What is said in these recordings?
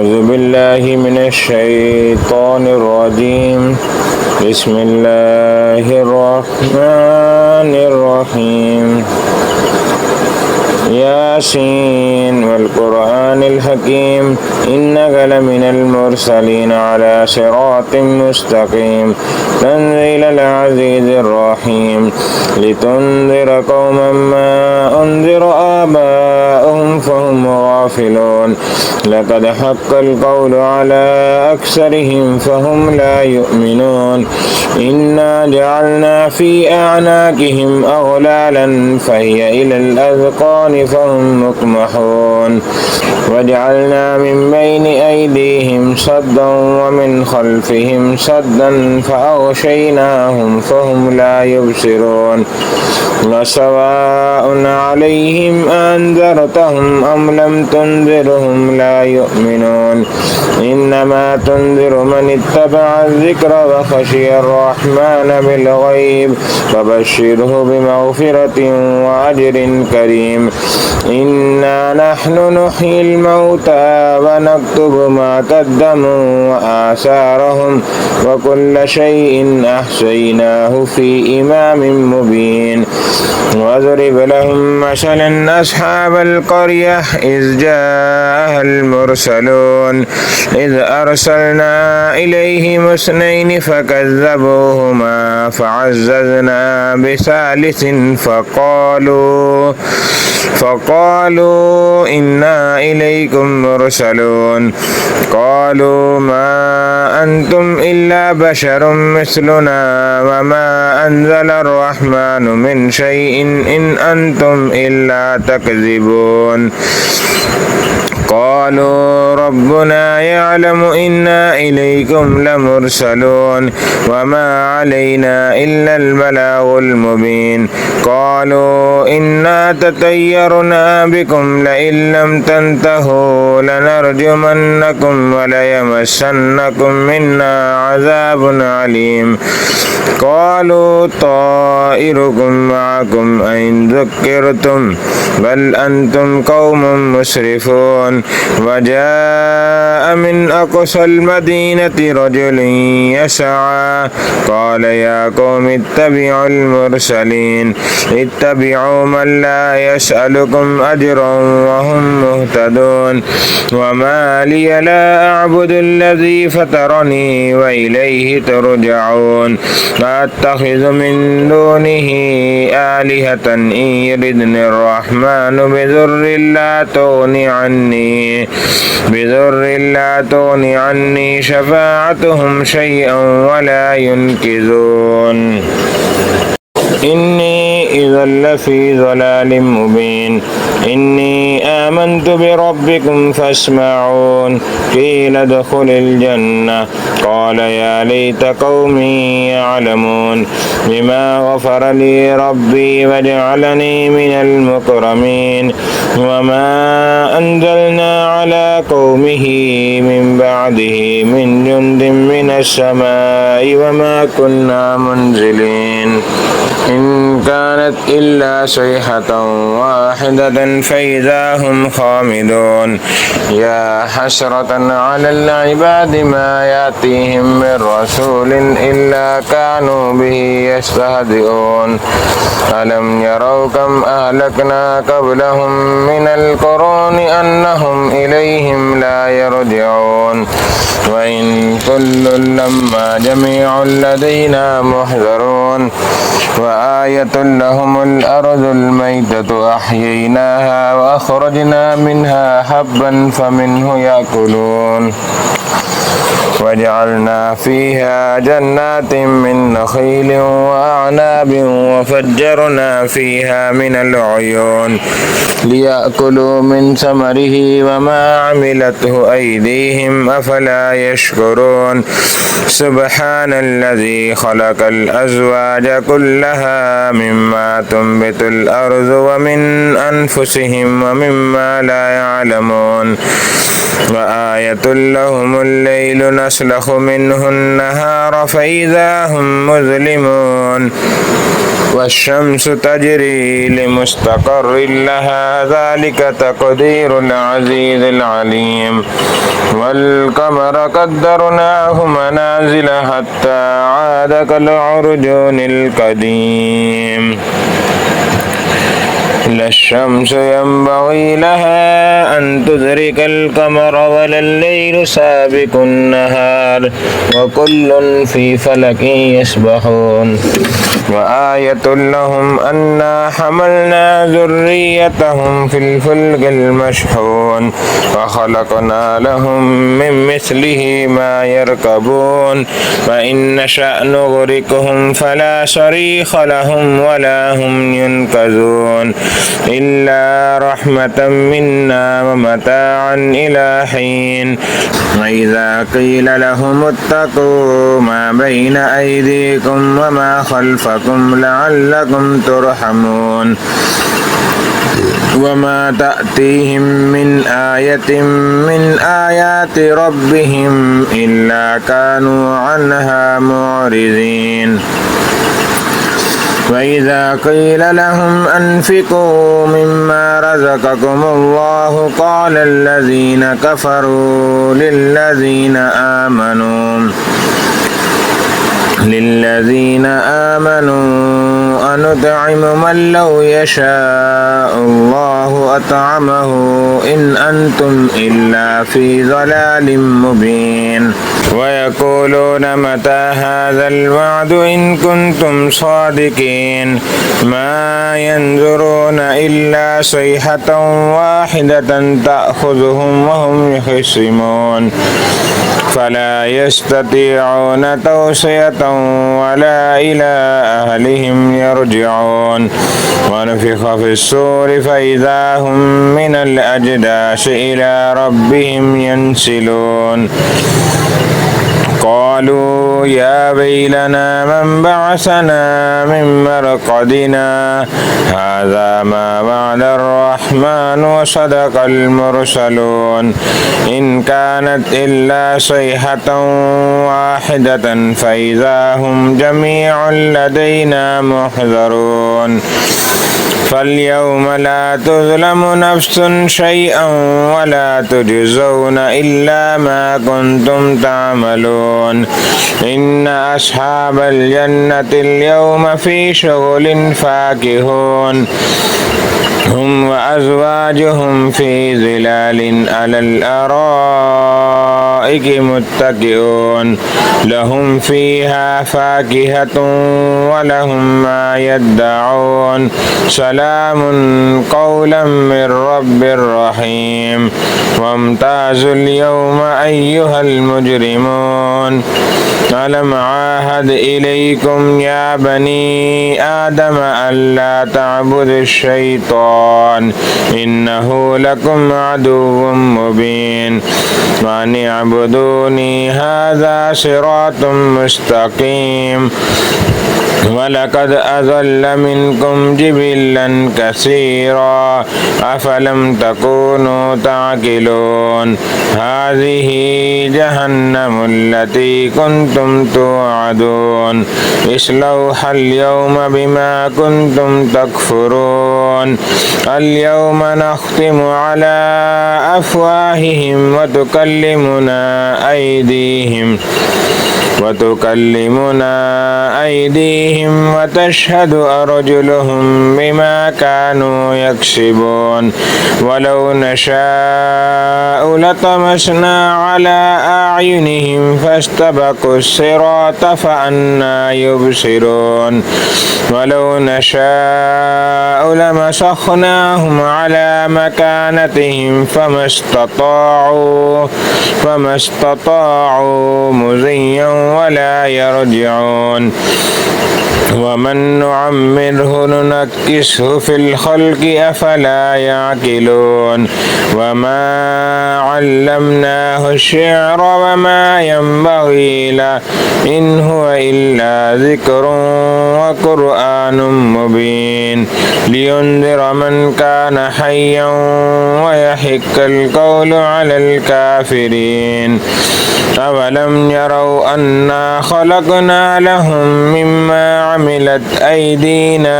أعوذ بالله من الشيطان الرجيم. بسم الله الرحمن الرحيم. ياسين والقرآن الحكيم إنك لمن المرسلين على صراط مستقيم تنزيل العزيز الرحيم لتنذر قوما ما أنذر آباؤهم فهم غافلون لقد حق القول على أكثرهم فهم لا يؤمنون إنا جعلنا في أعناقهم أغلالا فهي إلى الأذقان فهم مقمحون وجعلنا من بين أيديهم صدا ومن خلفهم صدا فأغشيناهم فهم لا يبصرون وسواء عليهم أنذرتهم أم لم تنذرهم لا يؤمنون إنما تنذر من اتبع الذكر وخشي الرحمن بالغيب فبشره بمغفرة وأجر كريم. إنا نحن نحيي الموتى ونكتب ما قدموا وآثارهم وكل شيء أحصيناه في إمام مبين. واضرب لهم مثلا أصحاب القرية إذ جاءها المرسلون إذ أرسلنا إليهم اثنين فكذبوهما فعززنا بثالث فقالوا إنا إليكم مرسلون قالوا ما أنتم إلا بشر مثلنا وما أنزل الرحمن من شيء إن أنتم إلا تكذبون. قالوا ربنا يعلم إنا إليكم لمرسلون وما علينا إلا البلاغ المبين. قالوا إنا تطيرنا بكم لئن لم تنتهوا لنرجمنكم وليمسنكم منا عذاب عليم. قالوا طائركم معكم أئن ذكرتم بل أنتم قوم مسرفون. وجاء من أقصى المدينة رجل يسعى قال يا قوم اتبعوا المرسلين اتبعوا من لا يسألكم أجرا وهم مهتدون. وما لي لا أعبد الذي فطرني وإليه ترجعون. أتخذ من دونه آلهة إن يردني الرحمن بضر لا تغني عني شفاعتهم شيئا ولا ينقذون. إني إذا لفي ضلال مبين. إني آمنت بربكم فاسمعون. قيل ادخل الجنة قال يا ليت قومي يعلمون بما غفر لي ربي وجعلني من المكرمين. وما أنزلنا على قومه من بعده من جند من السماء وما كنا منزلين. إن كانت إلا صيحة واحدة فإذا هم خامدون. يا حسرة على العباد ما يأتيهم من رسول إلا كانوا به يستهزئون. ألم يروا كم أهلكنا قبلهم من القرون أنهم إليهم لا يرجعون. وإن كل لما جميع لدينا محضرون. وآية لهم الأرض الميتة أحييناها وأخرجنا منها حبا فمنه يأكلون. وجعلنا فيها جنات من نخيل وأعناب وفجرنا فيها من العيون ليأكلوا من ثمره وما عملته أيديهم أفلا يشكرون. سبحان الذي خلق الأزواج كلها مما تنبت الأرض ومن أنفسهم ومما لا يعلمون. وآية لهم الليل نسلخ منه النهار فإذا هم مظلمون. والشمس تجري لمستقر لها ذلك تقدير العزيز العليم والقمر قدرناه منازل حتى عاد كالعرجون القديم لا الشمس ينبغي لها أن تدرك القمر ولا الليل سابق النهار وكل في فلك يسبحون وآية لهم أنا حملنا ذريتهم في الفلك المشحون وخلقنا لهم من مثله ما يركبون وإن نشأ نغرقهم فلا صريخ لهم ولا هم ينقذون إلا رحمة منا ومتاعا إلى حين وإذا قيل لهم اتقوا ما بين أيديكم وما خلفكم لعلكم ترحمون وما تأتيهم من آية من آيات ربهم إلا كانوا عنها معرضين وإذا قيل لهم أنفقوا مما رزقكم الله قال الذين كفروا للذين آمنوا أنطعم من لو يشاء الله أطعمه إن أنتم إلا في ضلال مبين ويقولون متى هذا الوعد إن كنتم صادقين ما ينظرون إلا صيحة واحدة تأخذهم وهم يخصمون فلا يستطيعون توصية ولا إلى أهلهم يرجعون ونفخ في الصور فإذا هم من الأجداث إلى ربهم ينسلون قالوا يا ويلنا من بعثنا من مرقدنا هذا ما وعد الرحمن وصدق المرسلون إن كانت إلا صيحة واحدة فإذا هم جميع لدينا محضرون فاليوم لا تظلم نفس شيئا ولا تجزون إلا ما كنتم تعملون إن أصحاب الجنة اليوم في شغل فاكهون هم وأزواجهم في ظلال على الأرائك متكئون لهم فيها فاكهة ولهم ما يدعون سلام قولا من رب رحيم وامتازوا اليوم أيها المجرمون ألم عاهد إليكم يا بني آدم ألا تعبدوا الشيطان إنه لكم عدو مبين وأن اعبدوني هذا صراط مستقيم ولقد أضل منكم جبلا كثيرا أفلم تكونوا تعقلون هذه جهنم التي كنتم توعدون اصلوها اليوم بما كنتم تكفرون اليوم نختم على أفواههم وتكلمنا أيديهم وتشهد أرجلهم بما كانوا يكسبون ولو نشاء لطمسنا على أعينهم فاستبقوا الصراط فأنى يبصرون ولو نشاء لمسخناهم على مكانتهم فما استطاعوا مضيا ولا يرجعون ومن نعمره ننكسه في الخلق أفلا يعقلون وما علمناه الشعر وما ينبغي له إن هو إلا ذكر وقرآن مبين لينذر لينذر من كان حيا ويحق القول على الكافرين. أولم يروا أنا خلقنا لهم مما عملت أيدينا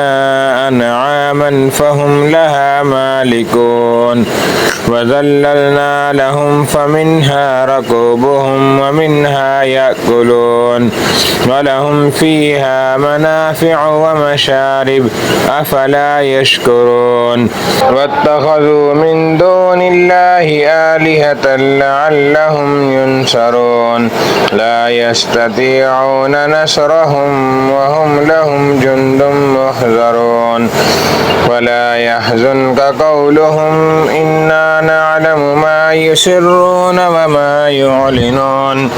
أنعاما فهم لها مالكون وذللنا لهم فمنها ركوبهم ومنها يأكلون ولهم فيها منافع ومشارب أفلا يشكرون. واتخذوا من دون الله آلهة لعلهم ينصرون لا يستطيعون نصرهم وهم لهم جند محضرون. ولا يحزنك قولهم إنا نعلم ما يسرون وما يعلنون.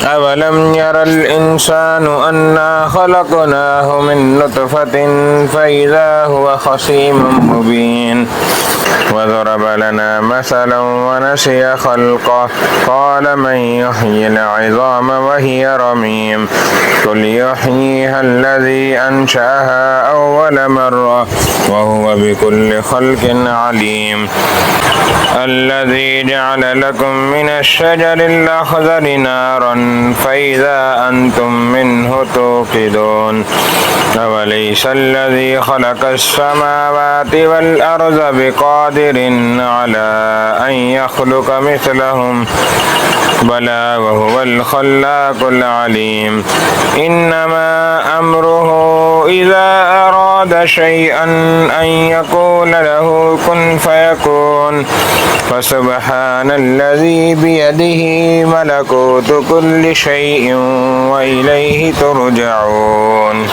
أولم ير الإنسان أنا خلقناه من نطفة فإذا هو خصيم مبين. وضرب لنا مثلا ونسي خلقه قال من يحيي العظام وهي رميم قل يحييها الذي أنشأها أول مرة وهو بكل خلق عليم. الذي جعل لكم من الشجر الأخضر نارا فإذا أنتم منه توقدون. أوليس الذي خلق السماوات والأرض بقادر على أن يخلق مثلهم بلى وهو الخلاق العليم. إنما أمره إذا أراد شيئا أن يقول له كن فيكون. فسبحان الذي بيده ملكوت كل شيء وإليه ترجعون.